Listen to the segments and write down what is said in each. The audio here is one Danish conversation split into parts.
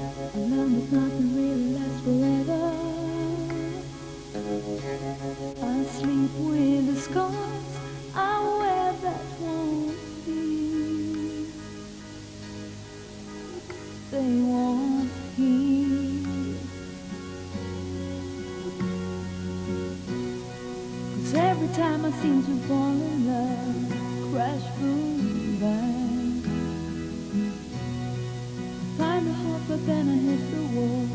I learned that nothing really lasts forever. I sleep with the scars I wear that won't heal. They won't heal. 'Cause every time I seem to fall in love, crash, boom, bang. Find a hope, but then I hit the wall.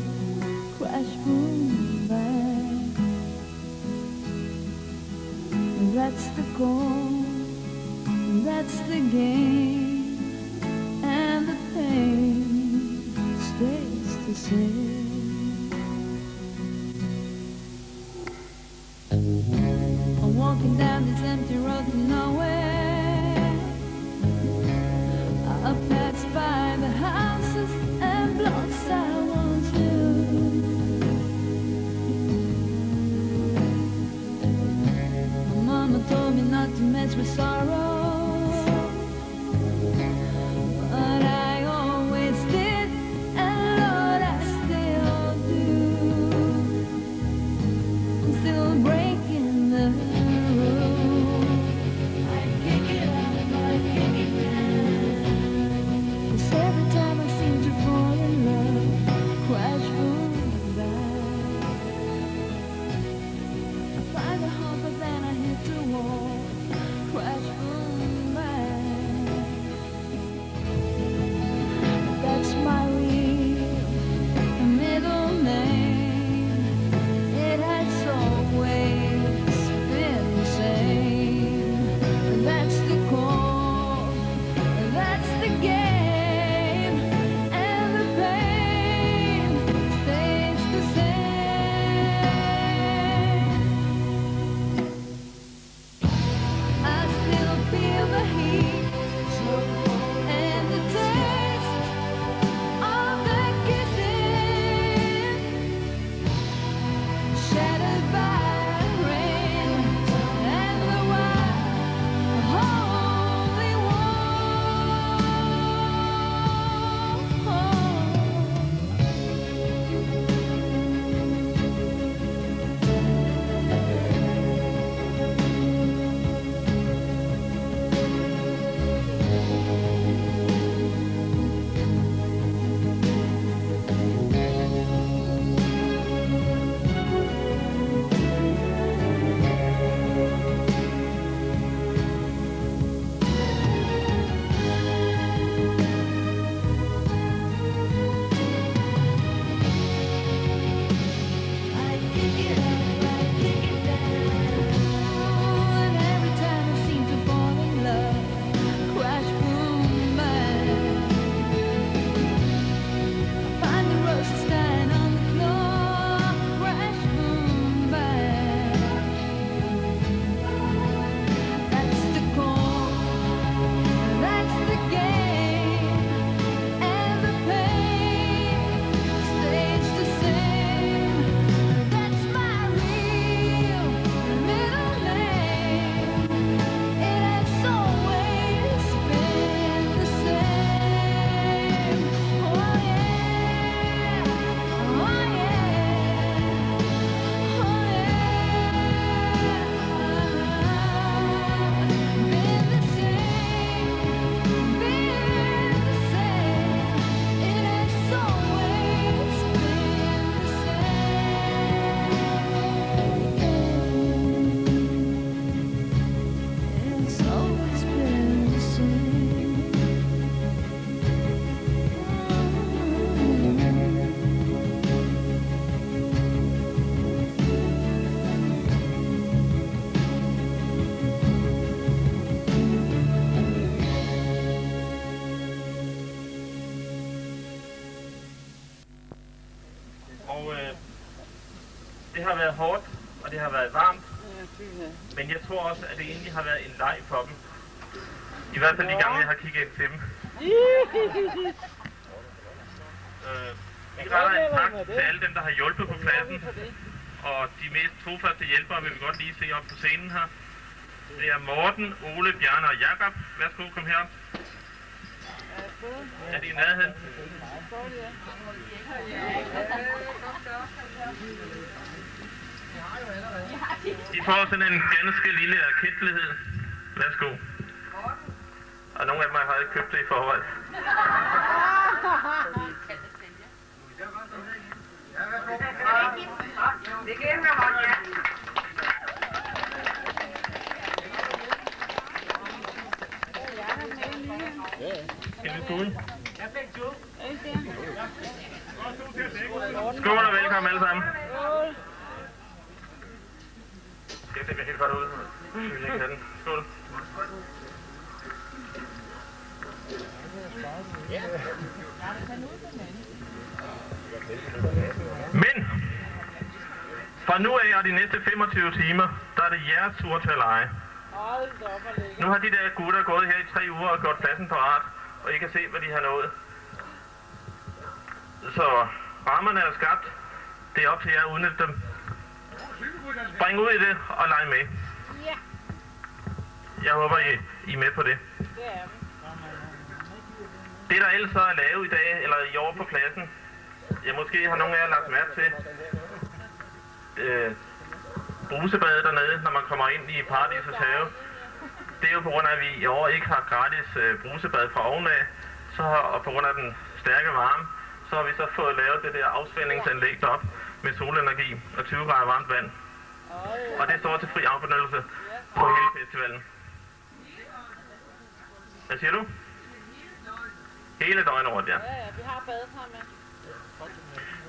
Crash, boom, bang. That's the goal, that's the game, and the pain stays the same. I'm walking down this empty road to nowhere. I pass by the houses and blocks I once knew. My mama told me not to mess with sorrow, but I always did, and Lord, I still do. I'm still breaking the rules. I kick it up, I kick it down. 'Cause every time I seem to fall in love, crash, boom, bang. I find a hope, but then I hit the wall. Crash, boom, bang. That's my real middle name. It has always been the same. That's the call, that's the game, and the pain stays the same. I still feel the heat and the taste of the kissing, shattered by rain and the wild holy I kick it up, I kick it down. And every time I seem to fall in love, crash, boom, bang. I find the roses dying on the floor. Crash, boom, bang. That's the call, that's the game, and the pain stays the same. That's my real middle name. It has always been the same. Oh yeah, oh yeah, oh yeah. Been the same, been the same. It has always been the same. It's always been the same. Og det har været hårdt, og det har været varmt, men jeg tror også, at det egentlig har været en leg for dem. I hvert fald de gange, jeg har kigget ind til dem. Vi retter en tak til alle dem, der har hjulpet på pladsen, og de mest trofaste hjælpere vil vi godt lige se op på scenen her. Det er Morten, Ole, Bjarne og Jakob. Værsgo, kom her. Er de i nærheden? De får sådan en ganske lille erkendtlighed. Værsgo. Og nogle af dem har ikke købt det i forvejen. Det kan med hånd, ja. Skål og velkommen alle sammen. Det ser helt godt ud. Skål. Men fra nu af og de næste 25 timer, der er det jeres tur til at lege. Nu har de der gutter gået her i 3 uger og gjort pladsen parat, og I kan se, hvad de har nået. Så rammerne er skabt. Det er op til jer at udnytte dem. Spring ud i det og lege med. Jeg håber, I er med på det. Det, der ellers er at lave i dag, eller i år på pladsen, måske har nogle af jer lagt mærke til brusebadet dernede, når man kommer ind i Paradisets have. Det er jo på grund af, at vi i år ikke har gratis brusebad fra ovenaf, og på grund af den stærke varme, så har vi så fået lavet det der afspændingsanlæg op med solenergi og 20 grader varmt vand. Og det står til fri afbenyttelse på hele festivalen. Hvad siger du? Hele døgnet rundt, ja. Vi har badekar med.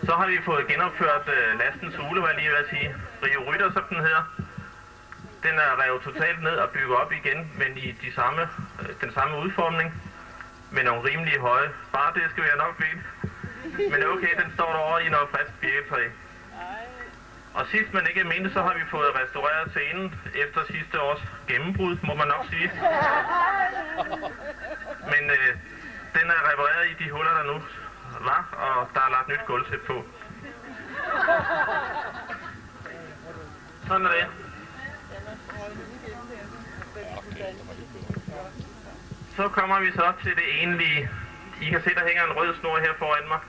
Så har vi fået genopført lastens hule, hvad jeg lige vil sige. Rio Rytter, som den hedder. Den er revet totalt ned og bygget op igen, men i den samme udformning. Med nogle rimelig høje bardiske, vil jeg nok blive. Men okay, den står derovre i noget frisk birketræ. Og sidst men ikke mindst, så har vi fået restaureret scenen efter sidste års gennembrud, må man nok sige. Men den er repareret i de huller, der nu var, og der er lagt nyt gulvtæppe på. Sådan er det. Så kommer vi så til det egentlige. I kan se, der hænger en rød snor her foran mig.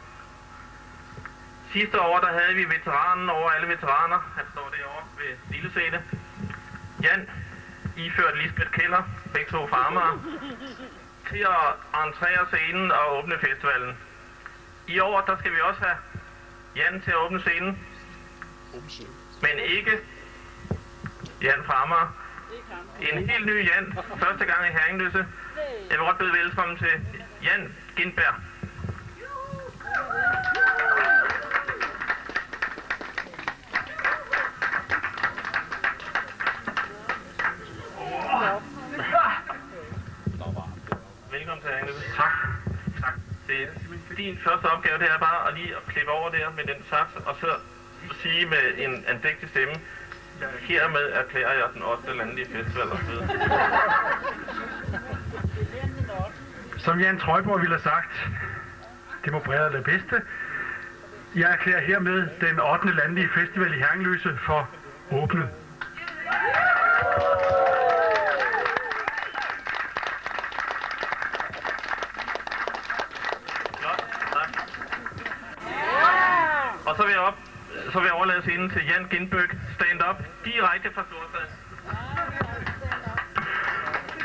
Sidste år, der havde vi veteranen over alle veteraner. Han står derovre ved lillesæde. Jan, iført Lisbeth Keller, begge to farmere, til at entrere scenen og åbne festivalen. I år, der skal vi også have Jan til at åbne scenen. Men ikke Jan Farmer. En helt ny Jan. Første gang i Herringløse. Jeg vil godt byde velkommen til Jan Gindberg. Velkommen til Herringløse. Tak. Din første opgave, det er bare at lige at klippe over der med den sats, og så sige med en andægtig stemme, hermed erklærer jeg den 8. landlige festival og så. Som Jan Trøjborg ville have sagt, det må bredere det bedste. Jeg erklærer hermed den 8. landlige festival i Herringløse for åbnet. Og så vil jeg overlade scenen til Jan Gindberg, stand-up, direkte fra Storstad.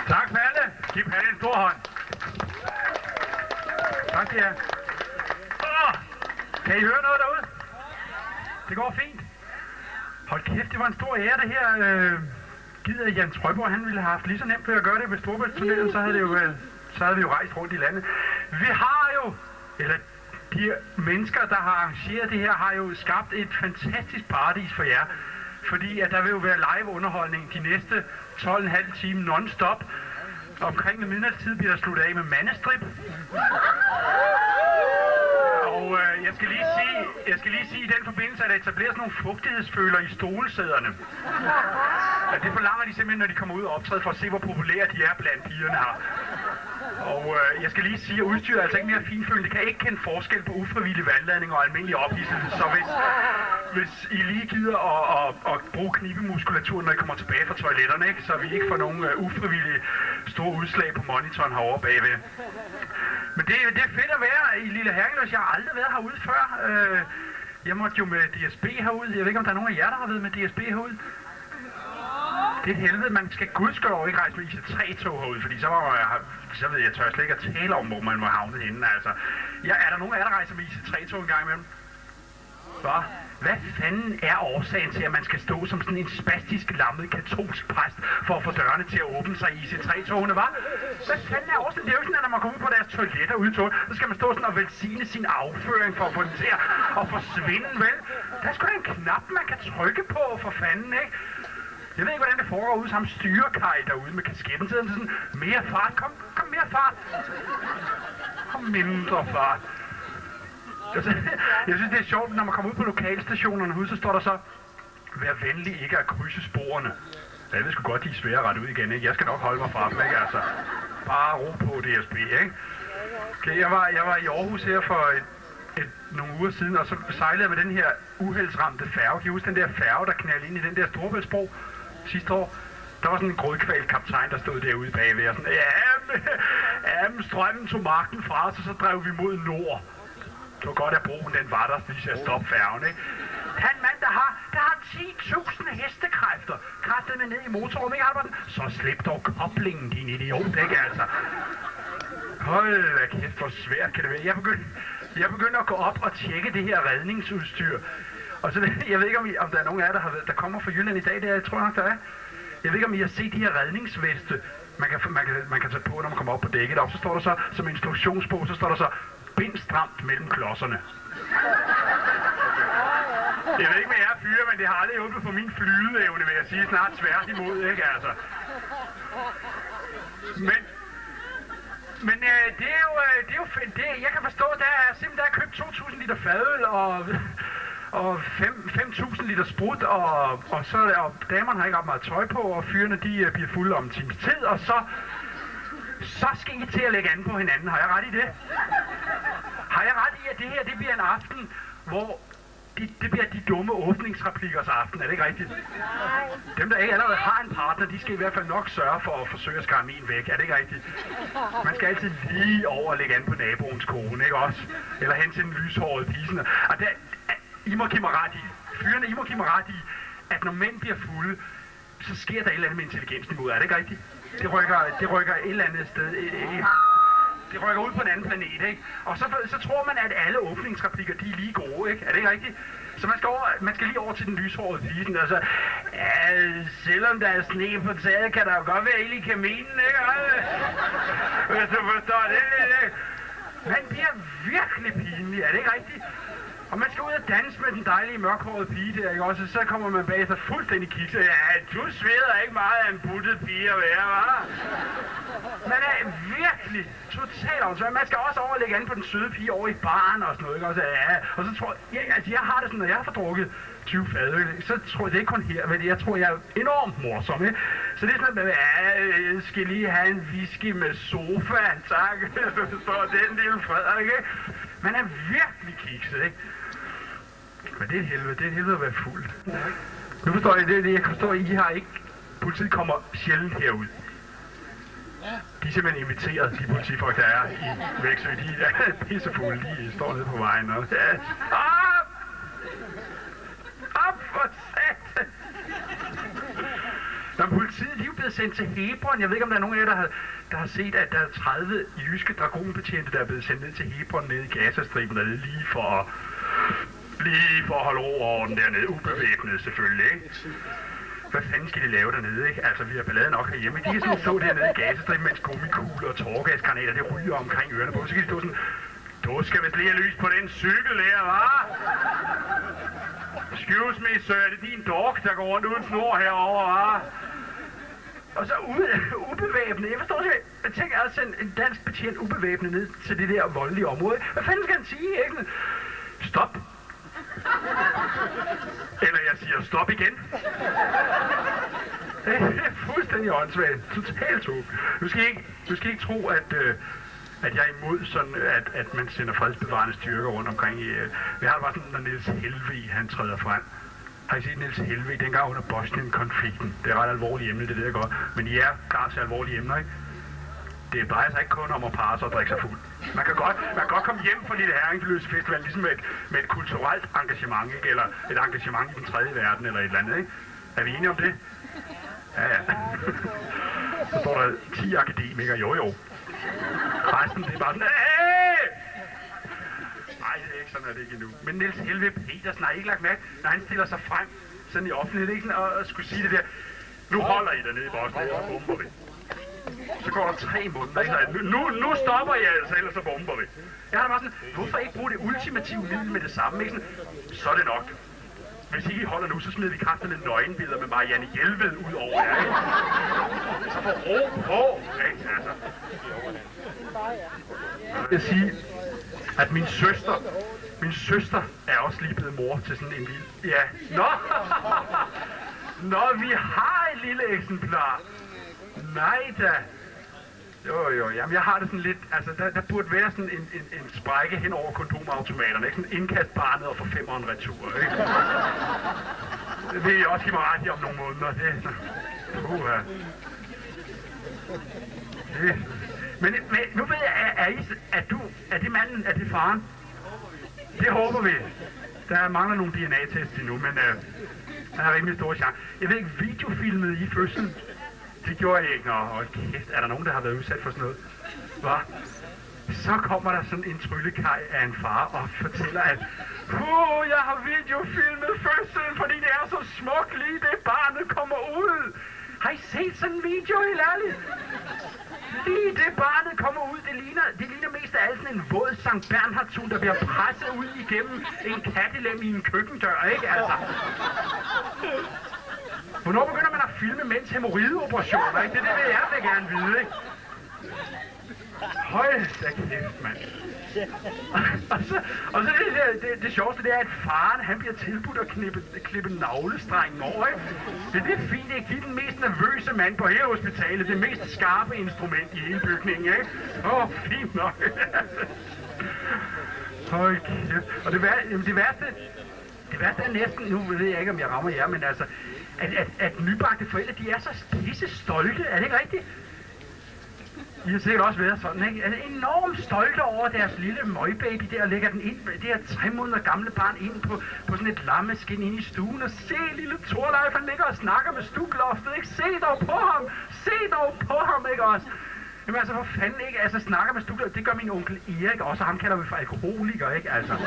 Tak Palle. Giv Palle en stor hånd. Tak til jer. Kan I høre noget derude? Det går fint. Hold kæft, det var en stor ære det her. Gider Jan Trøjborg, han ville have haft lige så nemt ved at gøre det ved Storbæltstunnelen, så havde vi jo rejst rundt i landet. Vi har jo, eller de mennesker, der har arrangeret det her, har jo skabt et fantastisk paradis for jer. Fordi at der vil jo være live underholdning de næste 12,5 timer non-stop. Omkring midnatstid bliver der sluttet af med mandestrip. Og jeg skal lige sige i den forbindelse, at der etableres nogle fugtighedsføler i stolesæderne. Ja, det forlanger de simpelthen, når de kommer ud og optræder, for at se, hvor populære de er blandt pigerne her. Og jeg skal lige sige, at udstyret er altså ikke mere finfølende. Det kan ikke kende forskel på ufrivillig vandladning og almindelig ophidselse. Så hvis I lige gider at bruge knibemuskulaturen, når I kommer tilbage fra toiletterne, ikke? Så vi ikke får nogen ufrivillige store udslag på monitoren herovre bagved. Men det er fedt at være i Lille Herrenløs. Jeg har aldrig været herude før. Jeg måtte jo med DSB herude. Jeg ved ikke, om der er nogen af jer, der har været med DSB herude. Det er et helvede. Man skal gudskelov ikke rejse med IC3-tog herude, fordi så ved jeg tør slet ikke at tale om, hvor man må havne henne. Altså, er der nogen af jer, der rejser med IC3-tog en gang imellem? Hvad fanden er årsagen til, at man skal stå som sådan en spastisk lammet katolsk præst for at få dørene til at åbne sig i IC3-togene, hva'? Hvad fanden er årsagen? Det er jo ikke sådan, at når man kommer ud på deres toiletter ude i toget, så skal man stå sådan og velsigne sin afføring for at få den til at forsvinde, vel? Der er sgu da en knap, man kan trykke på, for fanden, ikke? Jeg ved ikke, hvordan det foregår ude som styrekaj derude med kasketten. Så sådan, mere fart, kom mere fart. Kom mindre fart. Jeg synes, det er sjovt, når man kommer ud på lokalstationerne ude, så står der så, vær venlig ikke at krydse sporene. Ja, jeg ved sgu godt, de er svære at rette ud igen, ikke? Jeg skal nok holde mig fra dem, ikke? Altså, bare ro på DSB, ikke? Okay, jeg var i Aarhus her for nogle uger siden, og så sejlede jeg med den her uheldsramte færge. Kan I huske den der færge, der knaldede ind i den der Storebæltsbro sidste år? Der var sådan en grådkvalt kaptajn, der stod derude bagved, og sådan, men strømmen tog magten fra os, og så drev vi mod nord. Det var godt, at broen den var der, lige til at stoppe færgen, ikke? Han mand, der har 10.000 hestekræfter, kræftet med ned i motoren, ikke Alberten? Så slip dog koblingen, din idiot, ikke altså? Hold da kæft, hvor svært kan det være. Jeg begyndte at gå op og tjekke det her redningsudstyr. Og så, jeg ved ikke, om der er nogen af jer, der kommer fra Jylland i dag, det jeg tror nok, der er. Jeg ved ikke, om I har set de her redningsveste, man kan tage på, når man kommer op på dækket. Og så står der så, som instruktionsbog, så står der så, bind stramt mellem klodserne. Jeg ved ikke, hvad jeg er fyre, men det har aldrig hjulpet på min flydeevne, vil jeg sige, snart svært imod, ikke altså. Men det er jo fedt. Jeg kan forstå, der er simpelthen købt 2.000 liter fadøl og 5.000 liter sprut, og damerne har ikke ret meget tøj på, og fyrene de bliver fulde om en times tid, og så skal I til at lægge an på hinanden. Har jeg ret i det? Har jeg ret i, at det her det bliver en aften, hvor det bliver de dumme åbningsreplikkers aften, er det ikke rigtigt? Nej. Dem, der ikke allerede har en partner, de skal i hvert fald nok sørge for at forsøge at skræmme en væk, er det ikke rigtigt? Man skal altid lige over og lægge an på naboens kone, ikke også? Eller hen til den lyshårede pisen. Og I må give mig ret i, fyrene, I må give mig ret i, at når mænd bliver fulde, så sker der et eller andet med intelligensniveauet, er det ikke rigtigt? Det rykker et eller andet sted. Det rykker ud på en anden planet, ikke? Og så tror man, at alle åbningsreplikker, de er lige gode, ikke? Er det ikke rigtigt? Så man skal lige over til den lyshårede pige, og så... Ja, selvom der er sne på taget, kan der jo godt være ild i kaminen, ikke? Hvis du forstår det, ikke? Man bliver virkelig pinlig, er det ikke rigtigt? Og man skal ud og danse med den dejlige mørkhårede pige der, ikke også? Så kommer man bag sig fuldstændig kikset. Ja, du sveder ikke meget af en buttet pige at være, hva'? Man er virkelig totalt åndssvagt. Man skal også overlægge an på den søde pige over i baren og sådan noget, ikke også? Ja, og så tror jeg har det sådan, når jeg har fordrukket 20 fadøl, så tror jeg, det er ikke kun her, men jeg tror, jeg er enormt morsom, ikke? Så det er sådan, at jeg skal lige have en whisky med sofaen, tak. Så den lille Frederik, ikke? Man er virkelig kikset, ikke? Men det er et helvede at være fuld. Nu forstår jeg det, jeg forstår, at I har ikke... Politiet kommer sjældent herud. De er simpelthen inviteret, de politifolk, der er i Væksø. De er pissefulde, de står nede på vejen og... Op for satan! Når politiet, de er jo blevet sendt til Hebron. Jeg ved ikke, om der er nogen af jer, der har set, at der er 30 jyske dragonbetjente, der er blevet sendt ned til Hebron nede i Gazastriben, der lige for at holde ro over den dernede, ubevæbnet selvfølgelig, ikke? Hvad fanden skal de lave dernede, ikke? Altså, vi har ballade nok herhjemme. De kan sådan stå dernede i Gazastriben, mens gummikugler og tårgasgranater, det ryger omkring ørerne på. Så kan de stå sådan, du skal vist lige have lys på den cykel der, hva'? Excuse me, sir, er det din dog, der går rundt uden snor herovre, hva'? Og så ubevæbnet. Jeg forstår ikke, jeg tænker altså en dansk betjent ubevæbnet ned til det der voldelige område. Hvad fanden skal han sige, ikke? Stop! Eller jeg siger stop igen. Det er fuldstændig åndssvagt. Totalt tog. Du skal ikke tro, at jeg er imod sådan, at man sender fredsbevarende styrker rundt omkring i... Vi har det bare sådan, når Niels Helveg, han træder frem. Har I set Niels Helveg dengang under Bosnien-konflikten? Det er ret alvorlige emne, det godt. Men I er klar til alvorlige emner, ikke? Det drejer sig ikke kun om at parre sig og drikke sig fuld. Man kan godt komme hjem fra Lille Herringløse Festival, ligesom med et kulturelt engagement, ikke? Eller et engagement i den tredje verden, eller et eller andet, ikke? Er vi enige om det? Ja. Så står der 10 akademikere, jo. Resten, det er bare sådan, nej, det er ikke sådan, er det ikke endnu. Men Niels Helve Petersen har ikke lagt mærke, når han stiller sig frem sådan i offentlighed, ikke sådan, og skulle sige det der, nu holder I dernede i Bosnien, og så bomber vi. Så går der 3 måneder, ikke? Nu stopper I altså, ellers så bomber vi. Jeg har da bare sådan, hvorfor ikke bruge det ultimative middel med det samme, ikke? Sådan, så er det nok. Hvis ikke I holder nu, så smider vi kræfterne nøgenbilleder med Marianne Jelved ud over jer, ikke? Så får ro på, ikke? Altså. Jeg vil sige, at min søster er også lige blevet mor til sådan en lille... Ja, Nå, vi har et lille eksemplar. Nej da. Jo, jamen jeg har det sådan lidt, altså der burde være sådan en sprække hen over kondomautomaterne, ikke? Sådan indkast barnet og få 5'eren retur, ikke? Det vil jeg også give mig ret i om nogle måneder, det er sådan, Men nu ved jeg, er det manden, er det faren? Det håber vi. Der mangler nogle DNA-tests endnu, men han har rimelig store chance. Jeg ved ikke, videofilmet i fødslen? Det gjorde jeg ikke. Nå, kæft, er der nogen, der har været udsat for sådan noget? Hva? Så kommer der sådan en tryllekaj af en far og fortæller, at jeg har videofilmet fødslen, fordi det er så smukt lige det barnet kommer ud. Har I set sådan en video, helt ærligt? Lige det barnet kommer ud, det ligner mest af alt sådan en våd Sankt Bernhardshund, der bliver presset ud igennem en kattelem i en køkkendør, ikke altså? Hvornår begynder man at filme mens hæmorrideoperationer, ikke? Det vil jeg da gerne vide, ikke? Hold da kæft, mand. Og så det sjoveste, det er, at faren, han bliver tilbudt at klippe navlestrengen over, ikke? Det er fint, ikke? De er den mest nervøse mand på hele hospitalet, det mest skarpe instrument i hele bygningen, ikke? Fint nok. Hold kæft. Og det værste er næsten, nu ved jeg ikke, om jeg rammer jer, men altså, at nybagte forældre, de er så pisse stolte, er det ikke rigtigt? I har sikkert også været sådan, ikke? Altså, enormt stolte over deres lille møgbaby der, og lægger den ind, det her 3 måneder gamle barn ind på sådan et lammeskin ind i stuen, og se lille Torleif, han ligger og snakker med stukloftet, ikke? Se dog på ham, ikke også? Jamen altså, hvor fanden, ikke? Altså, snakker med stukloftet, det gør min onkel Erik også, og ham kalder vi for alkoholiker, ikke? Altså.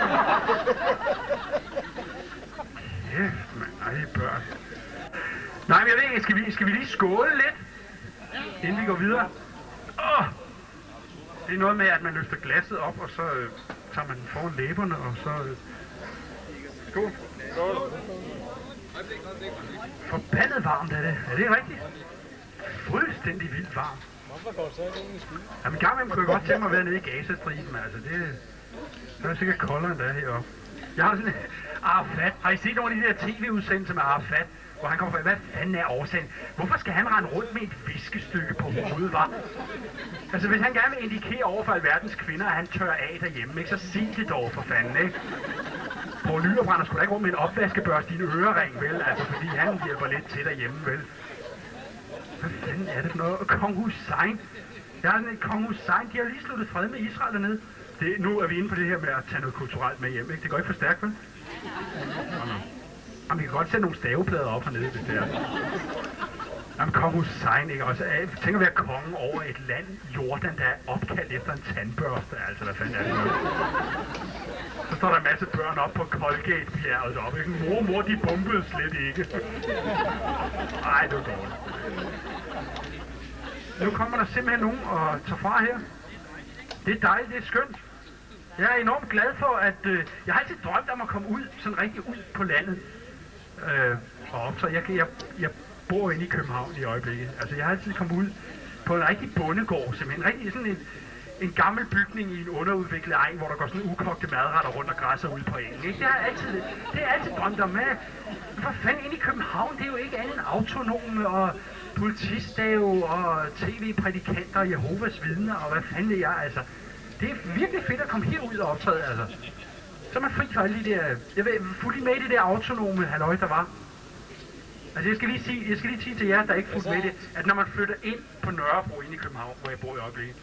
Kæft, mand. Ej, børn. Nej, men jeg ved ikke, skal vi lige skåle lidt, inden vi går videre? Det er noget med, at man løfter glasset op, og så tager man den foran læberne, og så... Skål. Forbandet varmt er det. Er det rigtigt? Fuldstændig vildt varmt. Jamen, gang med kunne jeg godt tænke mig at være nede i Gazastriben, altså det er sikkert koldere end der heroppe. Jeg har sådan Arafat. Har I set nogle af de der tv-udsendelser med Arafat? Hvor han kommer fra, hvad fanden er årsagen? Hvorfor skal han rende rundt med et viskestykke på hovedet, hva'? Altså, hvis han gerne vil indikere over for alverdens kvinder, at han tør af derhjemme, ikke? Så sig det dog for fanden, ikke? Poul Nyrup render sgu da ikke rundt med en opvaskebørste i en ørering, vel? Altså, fordi han hjælper lidt til derhjemme, vel? Hvad fanden er det for noget? Kong Hussein. Jeg har sådan et Kong Hussein, de har lige sluttet fred med Israel dernede. Nu er vi inde på det her med at tage noget kulturelt med hjem, ikke? Det går ikke for stærkt, vel? Jamen, vi kan godt sætte nogle staveplader op hernede, hvis det er. Jamen, Kong Hussein, ikke? Også, tænk at være kongen over et land, Jordan, der er opkaldt efter en tandbørste, altså, hvad fanden er det nu? Så står der en masse børn op på Colgate-bjerget deroppe, ikke? Mor, de bombede slet ikke. Ej, det var dårligt. Nu kommer der simpelthen nogen og tager fra her. Det er dejligt, det er skønt. Jeg er enormt glad for, at... jeg har altid drømt om at komme ud, sådan rigtig ud på landet. Og optræde. Jeg bor inde i København i øjeblikket. Altså, jeg har altid kommet ud på en rigtig bondegård, simpelthen. Rigtig sådan en gammel bygning i en underudviklet egen, hvor der går sådan ukogte madretter rundt og græsser ud på engen, ikke? Det har jeg altid drømt om. For fanden, inde i København, det er jo ikke andet end autonome og politistave og tv-prædikanter og Jehovas vidner og hvad fanden det er, altså. Det er virkelig fedt at komme herud og optræde, altså. Så er man fri for alle de der... Jeg ved, fuldt med i det der autonome halløj, der var. Altså, jeg skal lige sige til jer, der ikke fuldt med det, at når man flytter ind på Nørrebro inde i København, hvor jeg bor i øjeblikket,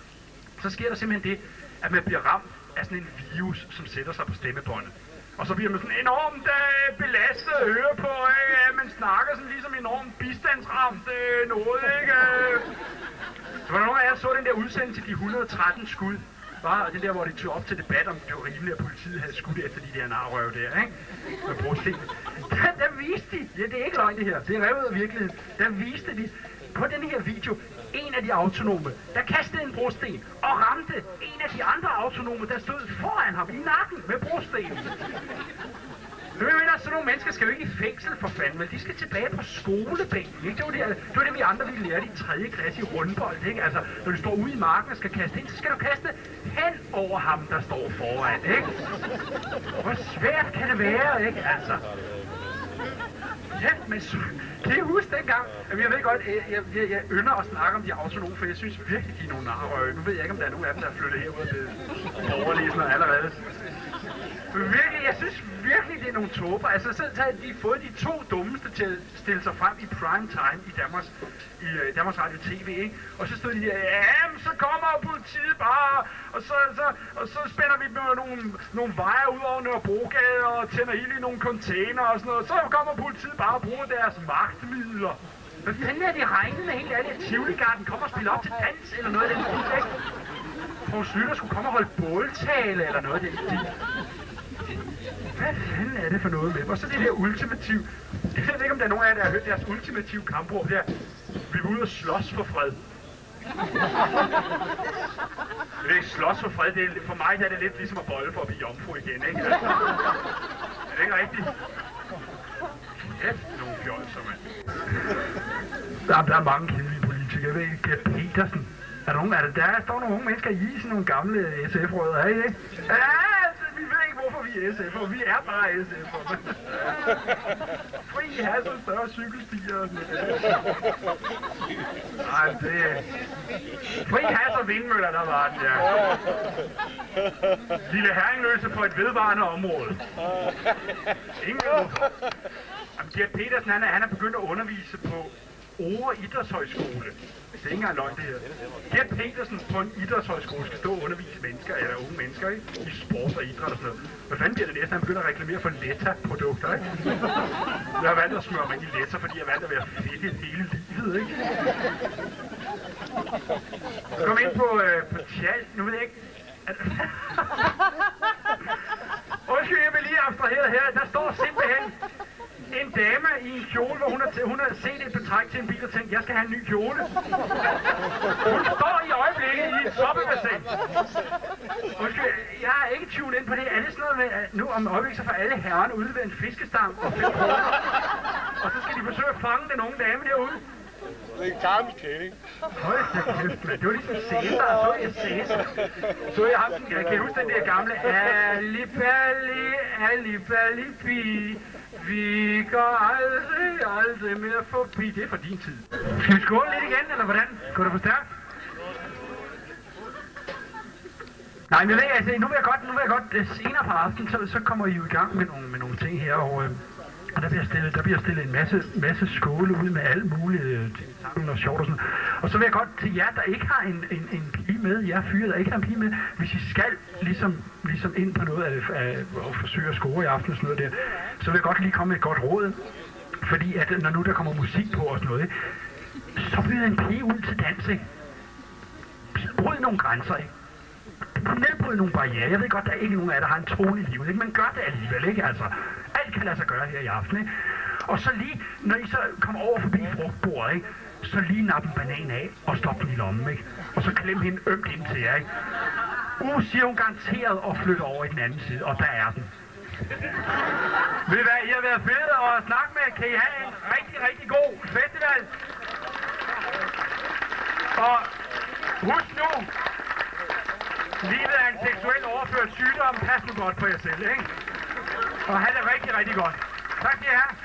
så sker der simpelthen det, at man bliver ramt af sådan en virus, som sætter sig på stemmebåndet. Og så bliver man sådan enormt belastet at høre på, man snakker sådan ligesom enormt bistandsramt noget, ikke? Så var der nogen af jer, så den der udsendelse, de 113 skud, var den der, hvor de tog op til debat om, det var rimeligt, at politiet havde skudt efter de der narrøv der, ikke? Med brudsten. Der viste de, ja, det er ikke løgn det her, det er revet af virkeligheden, der viste de på den her video, en af de autonome, der kastede en brosten og ramte en af de andre autonome, der stod foran ham i nakken med brosten. Nu mener, sådan nogle mennesker skal jo ikke i fængsel for fanden, men de skal tilbage på skolebænken, ikke? Det var det vi andre ville lære i 3. klasse i rundbold, ikke? Altså, når du står ude i marken og skal kaste ind, så skal du kaste hen over ham, der står foran, ikke? Hvor svært kan det være, ikke? Altså. Ja, men kan I huske dengang? Jamen, jeg ved godt, jeg ynder at snakke om de autonome, for jeg synes virkelig, de er nogle narrøve. Nu ved jeg ikke, om der er nogen af dem, der er flyttet herud til overlæsende allerede. Men virkelig, jeg synes virkelig, det er nogle tåber. Altså, så har de fået de 2 dummeste til at stille sig frem i prime time i Danmarks Radio TV, ikke? Og så stod de der, jamen, så kommer politiet bare, og så spænder vi nogle veje ud over Nørrebrogade og tænder ild i nogle container og sådan noget. Så kommer politiet bare og bruger deres magtmidler. Hvad fanden er det regnende helt ærligt, at Tivoligarden kommer og spiller op til dans eller noget af den stil, ikke? Poul Schlüter skulle komme og holde båltale eller noget af den stil. Hvad fanden er det for noget med? Og så det der ultimative... Jeg ved ikke, om der er nogen af jer, der har hørt deres ultimative kampråb der. Vi vil ud og slås for fred. Det er ikke slås for fred. For mig er det lidt ligesom at bolle for at blive jomfru igen, ikke? Altså, er det ikke rigtigt? Ja, nogle fjolser, mand. Der er mange kedelige politikere. Jeg ved ikke, Gert Petersen. Der står nogle unge mennesker i sådan nogle gamle SF-rødder, er I ikke? Ja, vi ved ikke, hvorfor vi er SF'er. Vi er bare SF'er. Fri has og større cykelstier og sådan noget. Nej, det... Fri has og vindmøller, der var den, ja. Lille Herringløse på et vedvarende område. Ingen hvorfor. Gert Petersen, han er begyndt at undervise på Ore Idrætshøjskole. Det er ikke engang løgn, det her. Gert Petersen på en idrætshøjskole skal stå og undervise mennesker, eller unge mennesker, ikke? I sport og idræt og sådan noget. Hvad fanden bliver det næste? Han begynder at reklamere for Letta-produkter, ikke? Jeg har valgt at smøre mig ind i Letta, fordi jeg har valgt at være fedt hele livet, ikke? Kom ind på chat. Nu ved jeg ikke... Undskyld, jeg vil lige abstrahere her. Der står simpelthen en dame i en kjole, hvor hun har set et betræk til en bil og tænkt, jeg skal have en ny kjole. Hun står i øjeblikket i et soppebassin. Undskyld, jeg er ikke tunet ind på det. Er det sådan noget med, at nu om øjeblikket så får alle herrerne udleveret en fiskestang og 5 kroner, og så skal de forsøge at fange den unge dame derude? Det er en karmskæring. Hold da kæft, mand. Det var ligesom Cæsar. Så jeg Cæsar. Så jeg ham den, kan I huske den der gamle Alli-balli-bi. Vi går aldrig mere forbi. Det er for din tid. Skal vi skåle lidt igen, eller hvordan? Går det for stærkt? Nej, men altså, nu vil jeg godt senere på aftenen, så kommer I jo i gang med nogle ting her, og der bliver stillet en masse skåle ud med alt muligt sammen og sjovt og sådan. Og så vil jeg godt til jer, der ikke har en pige med, jer fyre, der ikke har en pige med, hvis I skal ligesom ind på noget af at forsøge at score i aften og sådan noget der, så vil jeg godt lige komme med et godt råd. Fordi at når nu der kommer musik på og sådan noget, så bliver en pige ud til dans, ikke? Bryd nogle grænser, ikke? Nedbryd nogle barrierer. Jeg ved godt, der er ikke nogen af jer, der har en trone i livet, ikke? Men gør det alligevel, ikke? Altså, alt kan lade sig gøre her i aften, ikke? Og så lige, når I så kommer over forbi frugtbordet, ikke? Så lige nappe en banan af og stop den i lommen, ikke? Og så klem hende ømt ind til jer, ikke? Siger hun garanteret og flytter over i den anden side, og der er den. Ved I hvad, I har været fede at snakke med. Kan I have en rigtig, rigtig god festival? Og husk nu, livet er en seksuelt overført sygdom. Pas nu godt på jer selv, ikke? Og have det rigtig, rigtig godt. Tak til jer.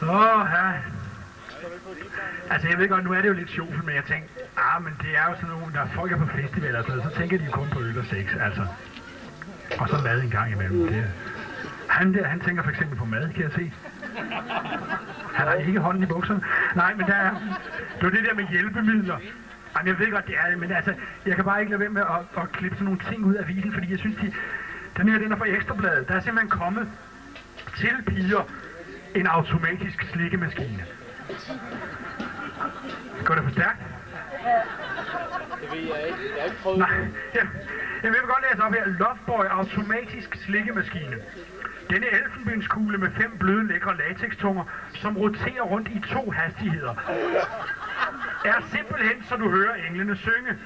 Ja. Altså jeg ved godt, nu er det jo lidt sjovt, men jeg tænkte, men det er jo sådan nogle, der folk er på festivaler og sådan noget, så tænker de jo kun på øl og sex, altså. Og så mad en gang imellem. Det. Han der, han tænker for eksempel på mad, kan jeg se. Han har ikke hånden i bukserne. Nej, men det var det der med hjælpemidler. Jamen, jeg ved godt, det er det, men altså, jeg kan bare ikke lade være med at klippe sådan nogle ting ud af avisen, fordi jeg synes, den her, den er fra Ekstrabladet. Der er simpelthen kommet til piger en automatisk slikkemaskine. Går det for stærkt? Det ved jeg ikke. Jeg har ikke prøvet Nej, jeg vil godt læse op her. Loveboy automatisk slikkemaskine. Denne elfenbenskugle med 5 bløde, lækre latextunger, som roterer rundt i 2 hastigheder, er simpelthen, så du hører englene synge.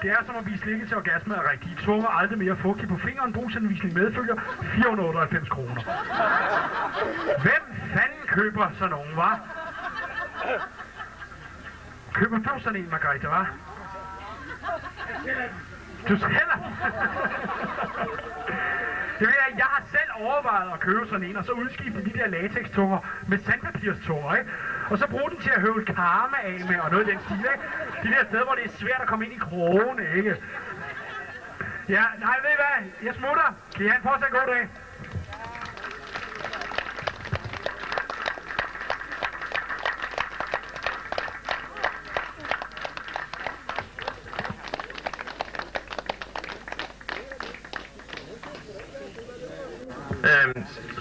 Det er som at blive slikket til orgasme af rigtige tunger, aldrig mere fugtig på fingeren. Brugsanvisning medfølger 498 kroner. Hvem fanden køber sådan nogen, hva'? Køber du sådan en, Margrethe, hva'? Du sælger? Det ved jeg har selv overvejet at købe sådan en, og så udskifte de der latextunger med sandpapirstunger, ikke? Og så bruge den til at høvle karme af med, og noget af den stil, ikke? De der steder, hvor det er svært at komme ind i krogene, ikke? Ja, nej, ved I hvad? Jeg smutter. Kan I have en fortsat god dag?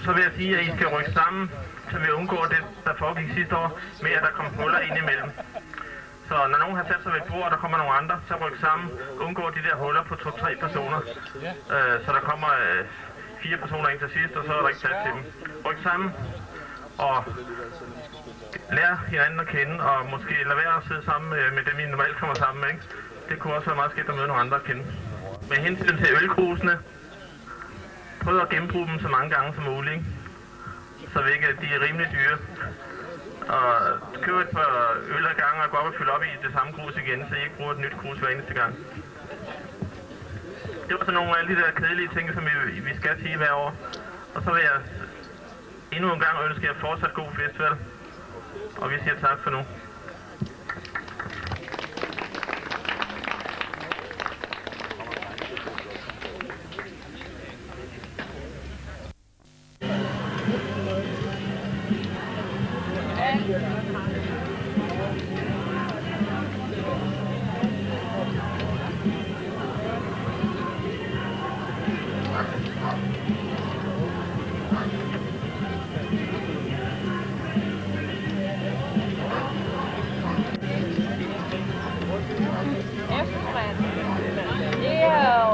Så vil jeg sige, at I skal rykke sammen, så vi undgår det, der foregik sidste år, med at der kommer huller ind imellem. Så når nogen har sat sig ved et bord, og der kommer nogle andre, så ryk sammen, undgår de der huller på 2-3 personer. Så der kommer 4 personer ind til sidst, og så er der ikke plads til dem. Ryk sammen, og lær hinanden at kende, og måske lad være at sidde sammen med dem, I normalt kommer sammen med, ikke? Det kunne også være meget skidt at møde nogle andre at kende. Med hensyn til ølkrusene, prøv at genbruge dem så mange gange som muligt, ikke? Så vi ikke, de er rimelig dyre. Og køb et par øl ad gangen og gå op og fylde op i det samme krus igen, så I ikke bruger et nyt krus hver eneste gang. Det var så nogle af alle de der kedelige ting, som vi skal sige hver år. Og så vil jeg endnu en gang ønske jer fortsat god festival. Og vi siger tak for nu. Ja.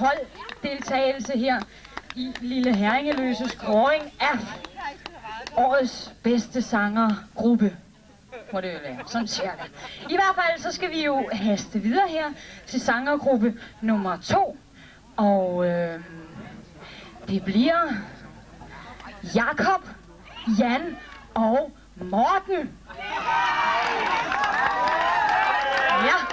holddeltagelse her i Lille Herringeløses kåring af årets bedste sangergruppe. Må det jo være, sådan cirka. I hvert fald så skal vi jo haste videre her til sangergruppe nummer 2. Og det bliver Jakob, Jan og Morten. Ja.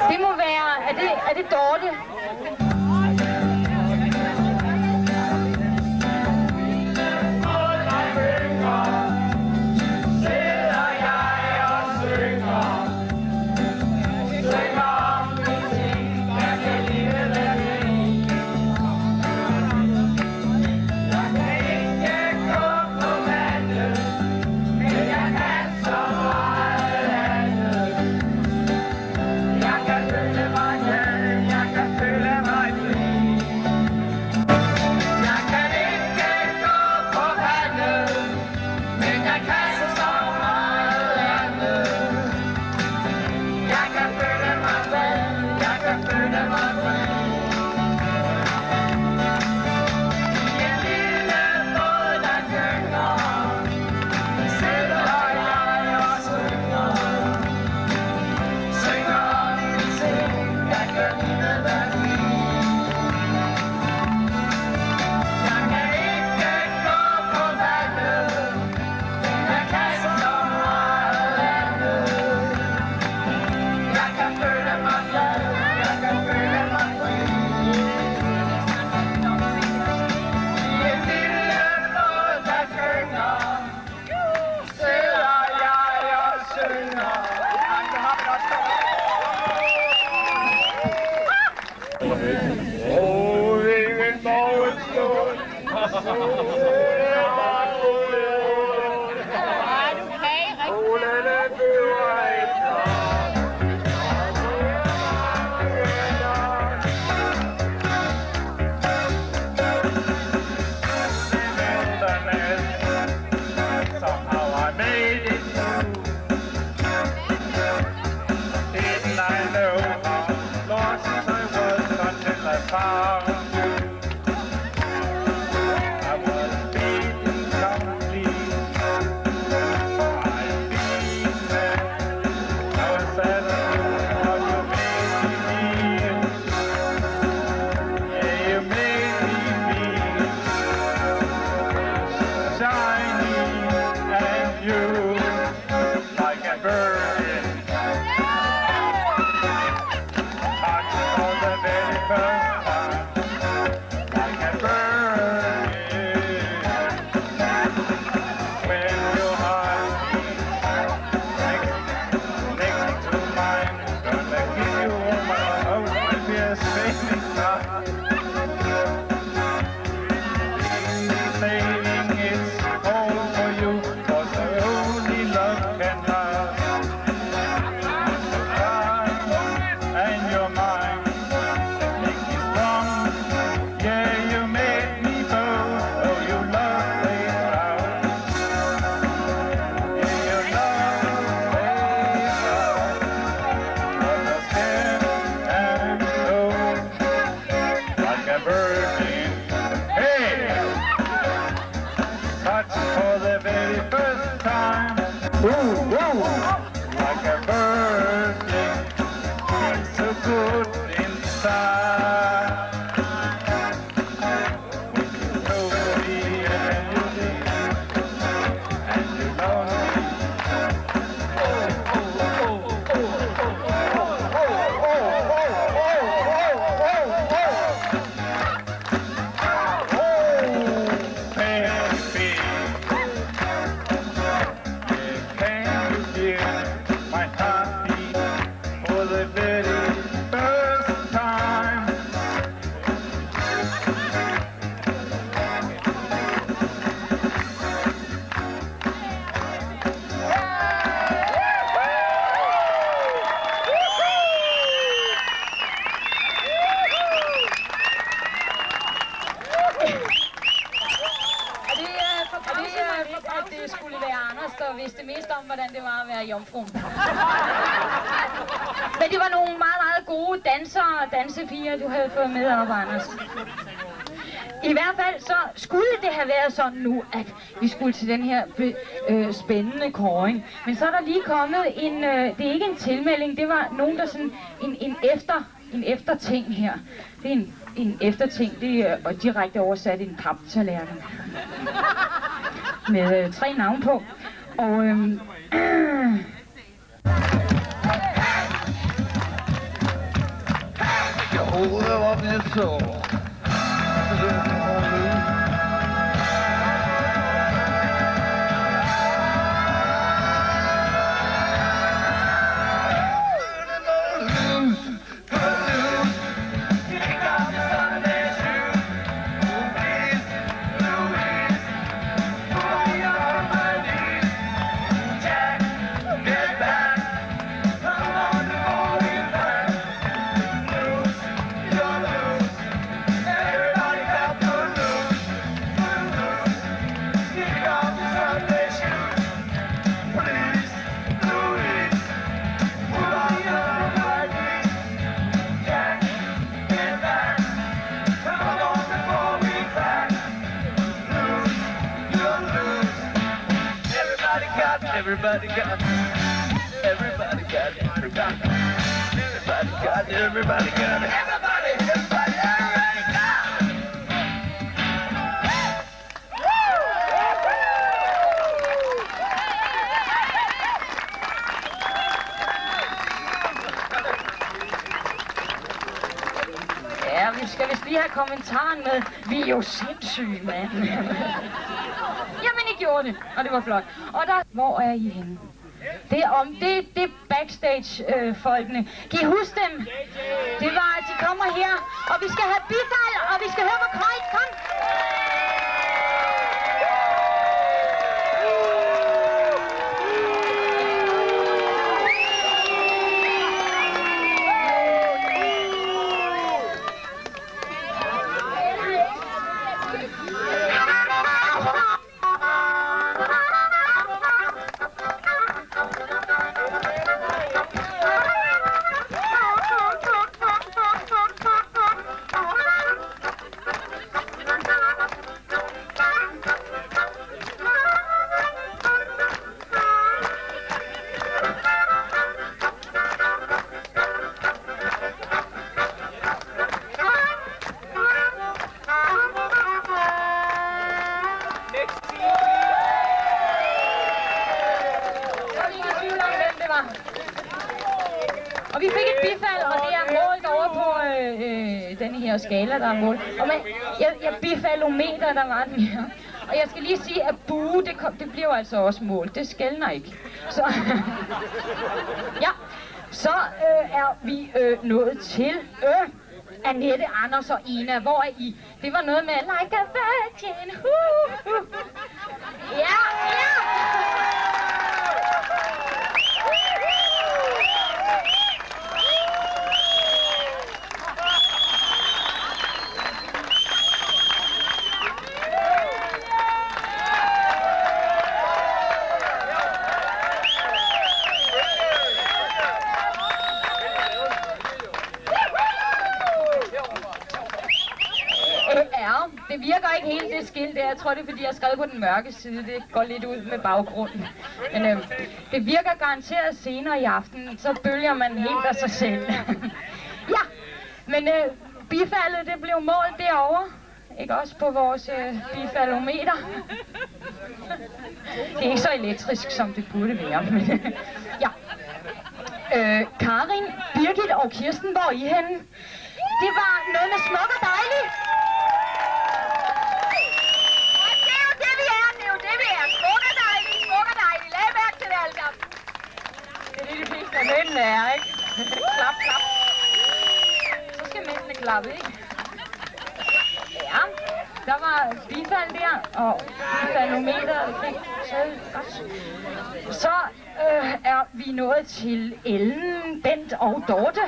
Det må være... Er det Dorte? Men det var nogle meget, meget gode dansere og dansepiger, du havde fået med op, Anders. I hvert fald så skulle det have været sådan nu, at vi skulle til den her spændende kåring. Men så er der lige kommet en, det er ikke en tilmelding, det var nogen, der sådan, en efterting her. Det er en efterting, det er direkte oversat en paptallerken. Med 3 navne på. Og Hold up your soul. Everybody got it. Everybody got it. Everybody got it. Everybody got it. Everybody got it. Ja, vi skal vist lige have kommentaren med. Vi er jo sindssyge, mand. Jamen, I gjorde det, og det var flot. Og der, hvor er I henne? Det er backstage-folkene. Kan I huske dem? Det var, at de kommer her, og vi skal have bifald, og vi skal høre, hvor koldt. Kom! Og vi fik et bifald, og det er målt over på denne her skala, der er målt. Og jeg bifaldometer, der var den her. Og jeg skal lige sige, at bue, det bliver jo altså også målt. Det skelner ikke. Så, ja. Så er vi nået til Annette, Anders og Ina. Hvor er I? Det var noget med like a virgin. Ja, ja. Det virker ikke helt, det skilt der. Jeg tror, det er, fordi jeg har skrevet på den mørke side. Det går lidt ud med baggrunden. Men det virker garanteret senere i aften. Så bølger man helt af sig selv. Ja, men bifaldet, det blev målt derovre. Ikke også på vores bifaldometer. Det er ikke så elektrisk, som det burde være. Men, ja. Karin, Birgit og Kirsten, hvor er I henne? Det var noget med smuk og dejlig. Mændene er, ikke? Klap, klap. Så skal mændene klappe, ikke? Ja, der var bifald der, og bifaldometer. Okay. Så er vi nået til Ellen, Bent og Dorte.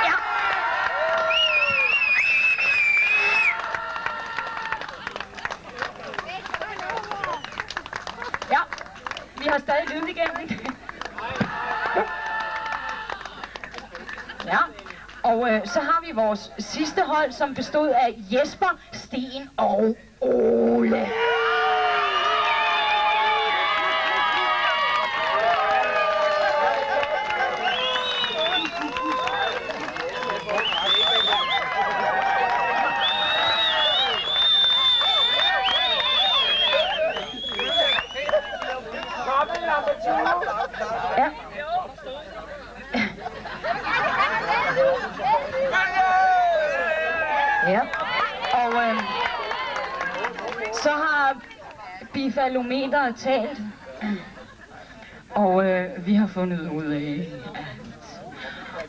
Ja. Ja, vi har stadig lyd igennem. Ja, og så har vi vores sidste hold, som bestod af Jesper, Sten og Ole. Ja. bifallometeret talt. Og vi har fundet ud af,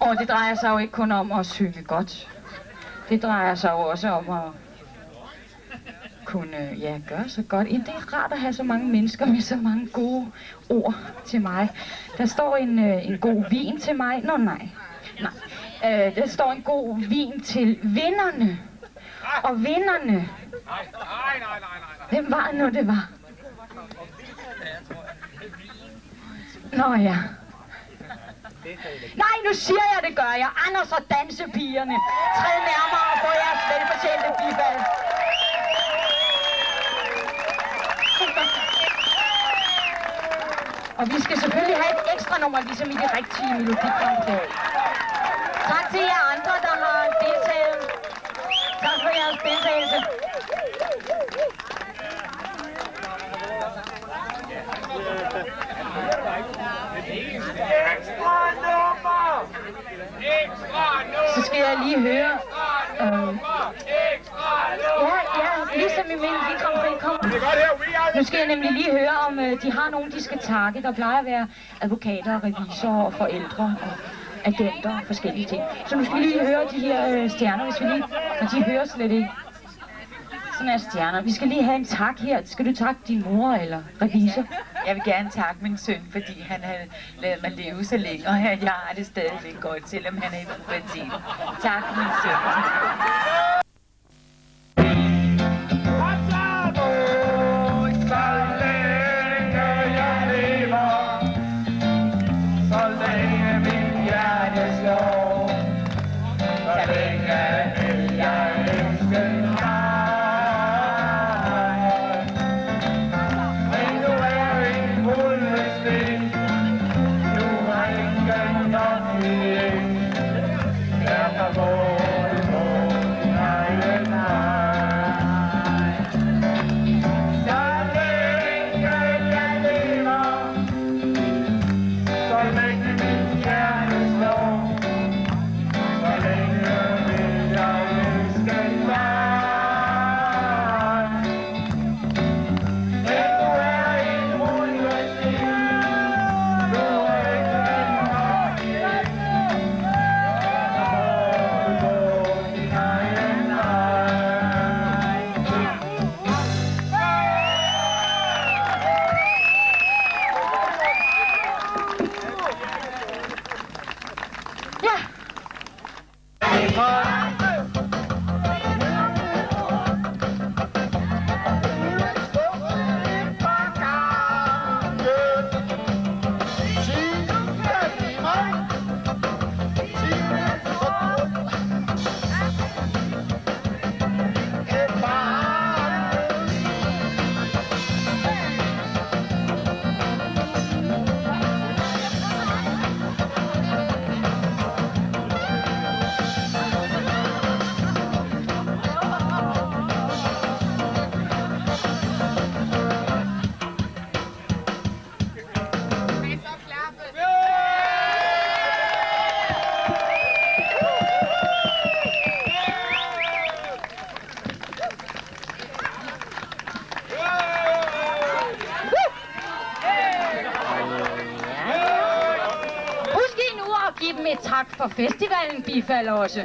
og det drejer sig jo ikke kun om at synge godt. Det drejer sig jo også om at kunne gøre så godt. Det er rart at have så mange mennesker med så mange gode ord til mig. Der står en god vin til mig. Nej. Der står en god vin til vinderne. Og vinderne. Hvem var det nu, det var? Nå ja. Nej, nu siger jeg, det gør jeg. Anders og dansepigerne. Træd nærmere og få jeres velfortjente bifald. Og vi skal selvfølgelig have et ekstra nummer, ligesom i det rigtige Melodi Grand Prix. Tak til jer andre, der har deltaget. Tak for jeres deltagelse. Så skal jeg lige høre. Ligesom i Melodi Grand Prix kommer. Nu skal jeg nemlig lige høre, om de har nogen, de skal takke. Der plejer at være advokater, revisorer og forældre og agenter og forskellige ting. Så nu skal vi lige høre de her stjerner, hvis vi lige... Og de hører slet ikke. Sådan er stjerner. Vi skal lige have en tak her. Skal du takke din mor eller revisor? Jeg vil gerne takke min søn, fordi han har ladet mig leve så længe, og jeg har det stadigvæk godt, selvom han er i pubertet. Tak, min søn. Tak for festivalen, bifald også.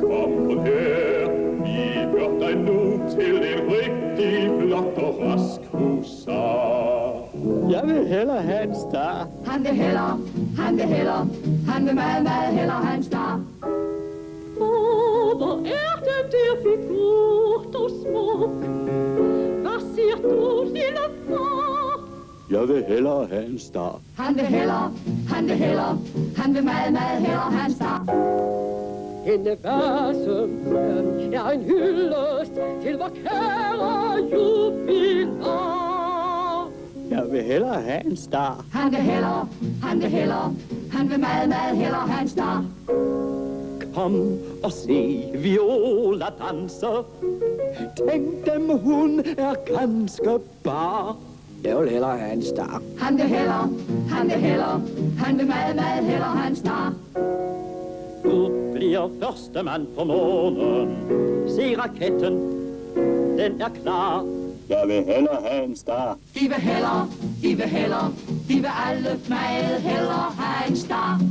Kom her, vi gør dig nu til en rigtig flot og rask husar. Jeg vil hellere have en star. Han vil hellere, han vil hellere, han vil meget, meget hellere have en star. Hvor er den der figur, du smuk? Hvad siger du, lille far? Jeg vil hellere have en star. Han vil hellere, han vil hellere, han vil meget, meget hellere have en star. Hende vasemøn er en hyldest til vor kære jubilar. Jeg vil hellere have en star. Han vil hellere, han vil hellere, han vil meget, meget hellere have en star. Kom og se Viola danse. Tænk dem, hun er ganske bar. Jeg vil hellere have en star. Han vil hellere, han vil meget hellere have en star. Du bliver første mand på månen. Se raketten, den er klar. Jeg vil hellere have en star. De vil hellere, de vil alle meget hellere have en star.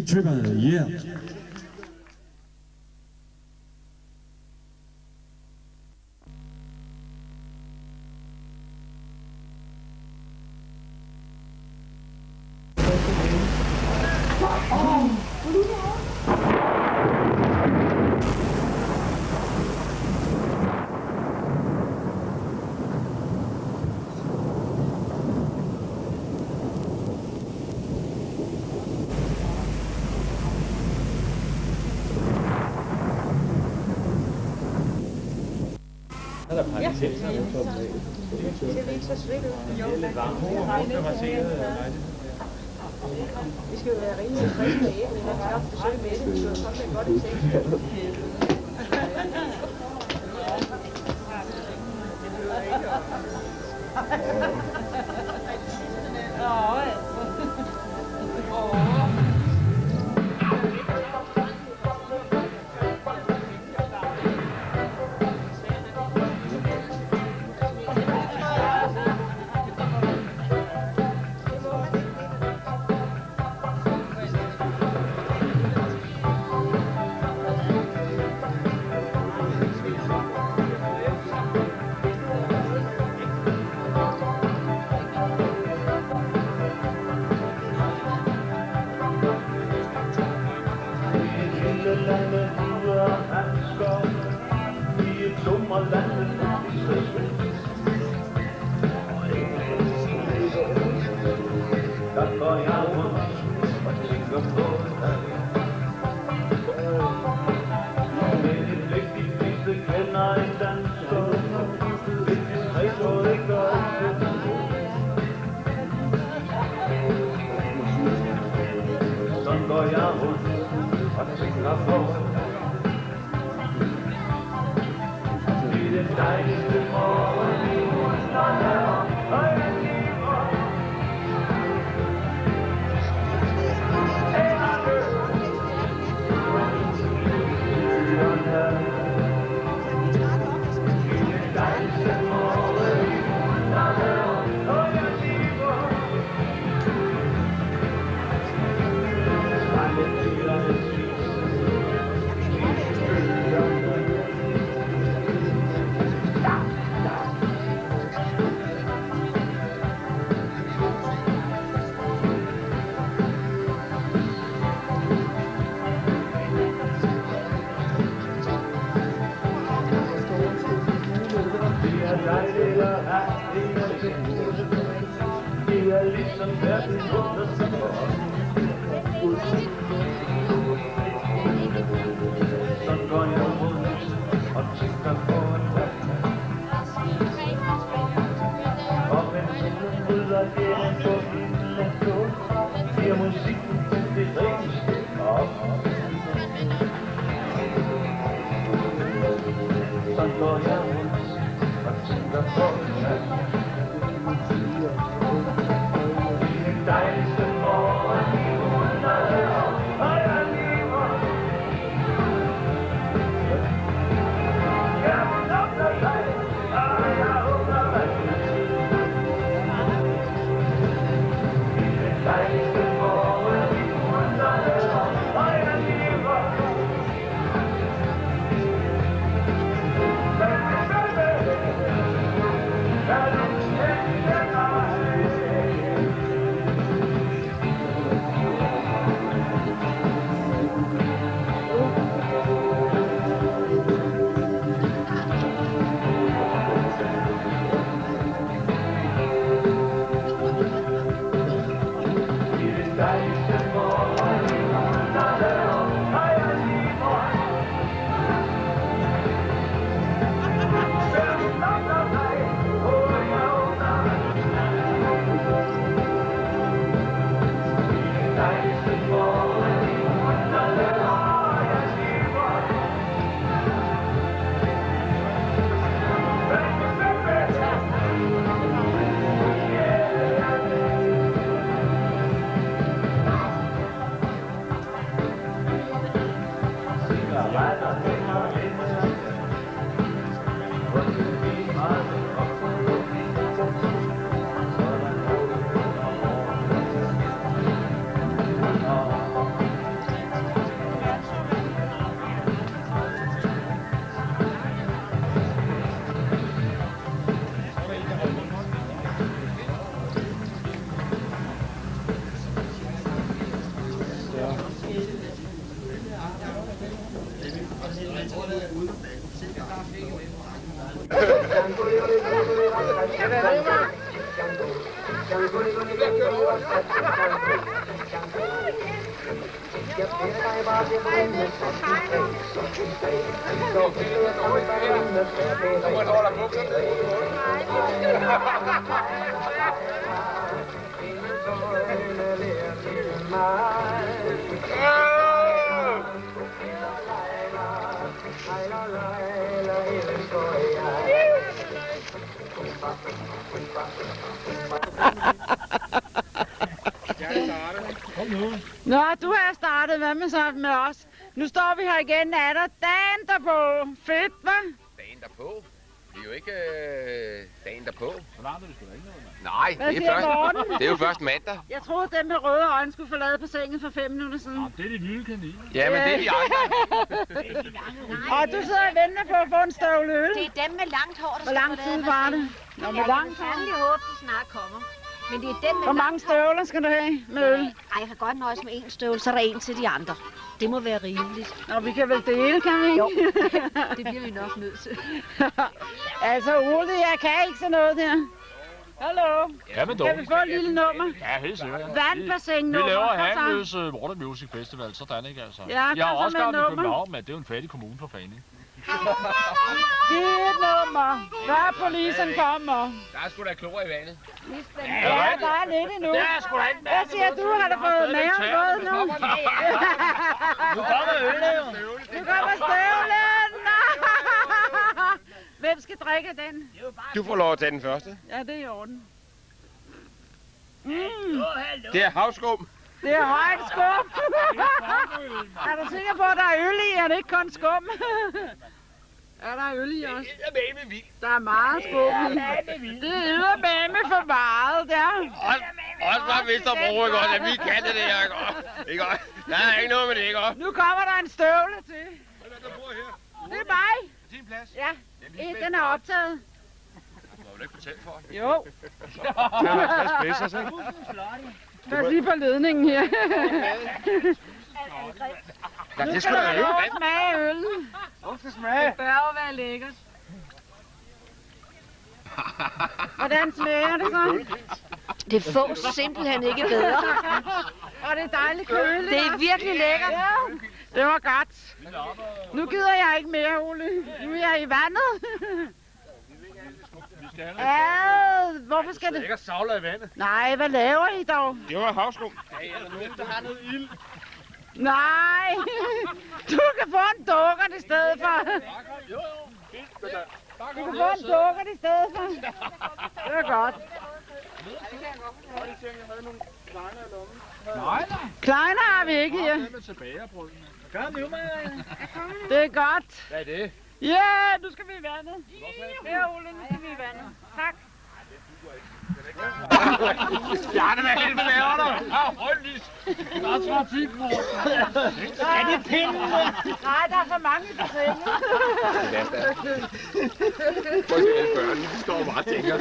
Tripper, yeah. Ser vi ikke så svedt ud? Jo, det er lidt varmt. Vi skal jo være rimelig friske med æblen, når vi skal besøge med det, så sådan er godt eksempel. hund og tænker på. I den dejligste morgen i hunderne og jeg lever. Hænderne i den dejligste morgen i hunderne og jeg lever. Dejligt at have en af tingene. Det er ligesom verden åbner sig for os. Sådan går jeg rundt og tænker på en verden. Og mens solen bryder gennem på himlen blå, bliver musikken det rigeste op. Sådan går jeg rundt og tænker på en verden. I den dejligste morgen i hunderne og jeg lever. Jeg åbner dig, og jeg åbner mig. I den dejligste morgen i hunderne og jeg lever. Nå, du har startet. Hvad med så med os? Nu står vi her igen. Er der dagen derpå? Fedt, hva'? Dagen derpå? Det er jo ikke dagen derpå. Hvornår er det sgu da ikke noget, mand? Nej, det er jo først mandag. Jeg troede, dem med røde øjne skulle forlade på sengen for 5 minutter siden. Det er de vilde kaniner. Ja, men det er de andre. Og du sidder og venter på at få en støvle øl. Det er dem med langt hår, der Hvor lang tid var det? Nå, med langt hår. Jeg håber, de snart kommer. Men det er dem med Hvor mange støvler skal du have med øl? Ej, jeg kan godt nøjes med en støvle, så er der en til de andre. Det må være rimeligt. Nå, vi kan vel dele, kan vi ikke? Jo, det bliver vi nok nødt til. Altså, Ole, jeg kan ikke se noget der. Hallo? Ja, men dog. Kan vi få et lille nummer? Ja, helt sikkert. Vandbassin-nummer. Vi laver Handløs Water Music Festival, sådan ikke altså. Ja, jeg har også gang i København, men det er jo en fattig kommune for fanden. Giv et nummer. Før polisen kommer. Der er sgu da klor i vandet. Ja, der er lidt endnu. Hvad siger du? Har du fået maven våd nu? Nu kommer øllet jo. Nu kommer støvlen. Hvem skal drikke den? Du får lov at tage den første. Ja, det er i orden. Det er havskum. Det er højt skum. Er du sikker på, at der er øl i? Er det ikke kun skum? Er der øl i også? Der er meget skum i. Det er eddermame for meget, der. Også fra Vesterbro, ikke også? Vi kan det der, ikke også? Der er ikke noget med det, ikke også? Nu kommer der en støvle til. Hvem er der bor her? Det er mig. Din plads? Ja, den er optaget. Du har vel ikke betalt for? Jo. 55 pesos, ikke? Lad os lige på ledningen her. Ja, Nu det skal skal der da lov øl. at smage øllen. Hvor skal smage? Det bør jo være lækkert. Hvordan smager det så? Det får simpelthen ikke bedre. Og det er dejligt køligt. Det er virkelig lækkert. Ja, det var godt. Nu gider jeg ikke mere, Ole. Nu er jeg i vandet. Ja, hvorfor skal det? Det er savler i vandet. Nej, hvad laver I dog? Det var havskum. Ja, er der nogen, der har noget ild? Nej, du kan få en dukkert i stedet for. Du kan få en dukkert i stedet for. Det var godt. Kleiner har vi ikke her. Det er godt. Hvad er det? Ja, nu skal vi i vandet. Ja, Ole, nu skal vi i vandet. Tak. Bjarne, hvad helvede laver du? Rødlys. Der er trafik, mor. Er det pinde? Nej, der er for mange i bassinet. Prøv at se alle børnene, de står bare og tænker.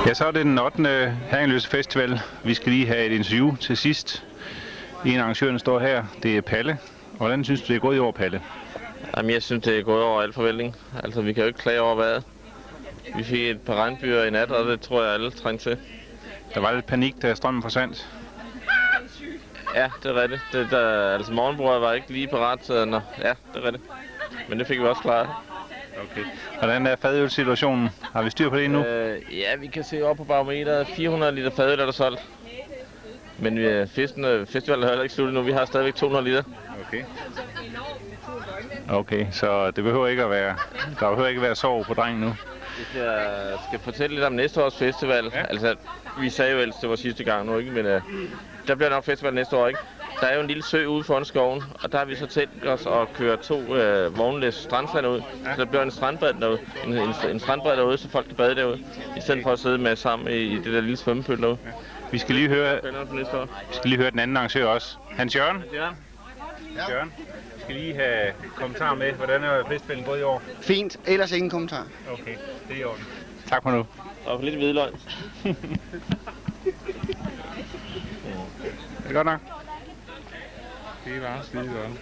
Ja, så er det den 8. Herringeløse Festival. Vi skal lige have et interview til sidst. En af arrangørerne står her. Det er Palle. Hvordan synes du, det er gået i år, Palle? Jamen, jeg synes, det er gået over al forventning. Altså, vi kan jo ikke klage over vejret. Vi fik et par regnbyer i nat, og det tror jeg, alle trængte til. Der var lidt panik, da strømmen forsvandt. Ja, det er rigtigt. Altså, morgenbordet var ikke lige parat, så ja, det er rigtigt. Men det fik vi også klaret. Okay. Hvordan er fadølsituationen? Har vi styr på det nu? Ja, vi kan se op på barometeret. 400 liter fadøl er der solgt. Men festivalen er heller ikke slut nu. Vi har stadigvæk 200 liter. Okay. Okay, så det behøver ikke at være, der behøver ikke at være sorg på drengen nu. Hvis jeg skal fortælle lidt om næste års festival, ja. Altså vi sagde jo ellers, det var sidste gang nu, ikke? Men der bliver nok festival næste år, ikke? Der er jo en lille sø ude foran skoven, og der har vi så tænkt os at køre 2 vognlæs strandsand ud. Ja. Så der bliver en strandbred derude, en strandbred derude, så folk kan bade derude, i stedet for at sidde med sammen i det der lille svømmepøl derude. Ja. Vi skal lige høre den anden arrangør også. Hans Jørgen? Ja. Jørgen. Vi skal lige have kommentarer med. Hvordan er festivalen gået i år? Fint. Ellers ingen kommentar. Okay, det er i orden. Tak for nu. Og lidt hvidløg. Er det godt nok? Det var skide godt.